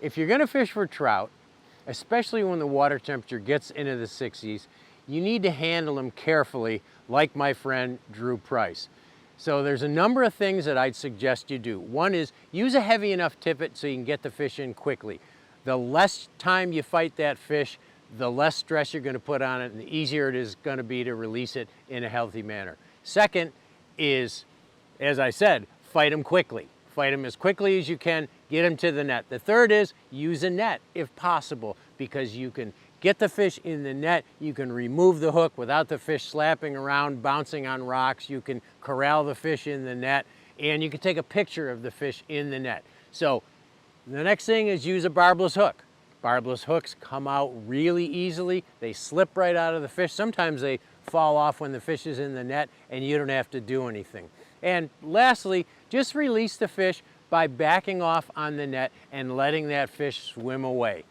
If you're gonna fish for trout, especially when the water temperature gets into the 60s, you need to handle them carefully, like my friend Drew Price. So there's a number of things that I'd suggest you do. One is use a heavy enough tippet so you can get the fish in quickly. The less time you fight that fish, the less stress you're going to put on it and the easier it is going to be to release it in a healthy manner. Second is, as I said, fight them quickly. Fight them as quickly as you can, get them to the net. The third is use a net if possible, because you can get the fish in the net, you can remove the hook without the fish slapping around, bouncing on rocks, you can corral the fish in the net, and you can take a picture of the fish in the net. So the next thing is use a barbless hook. Barbless hooks come out really easily. They slip right out of the fish. Sometimes they fall off when the fish is in the net and you don't have to do anything. And lastly, just release the fish by backing off on the net and letting that fish swim away.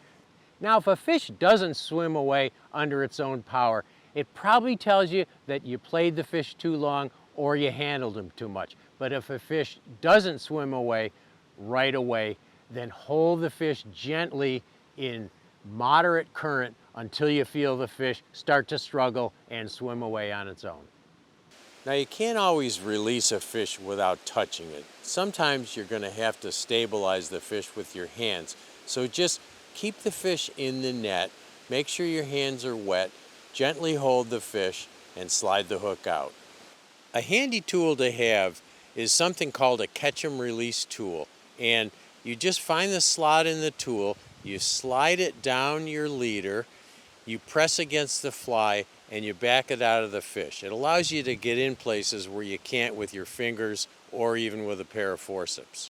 Now, if a fish doesn't swim away under its own power, it probably tells you that you played the fish too long or you handled him too much. But if a fish doesn't swim away right away, then hold the fish gently in moderate current until you feel the fish start to struggle and swim away on its own. Now, you can't always release a fish without touching it. Sometimes you're going to have to stabilize the fish with your hands. So just keep the fish in the net, make sure your hands are wet, gently hold the fish, and slide the hook out. A handy tool to have is something called a catch and release tool. And you just find the slot in the tool, you slide it down your leader, you press against the fly, and you back it out of the fish. It allows you to get in places where you can't with your fingers or even with a pair of forceps.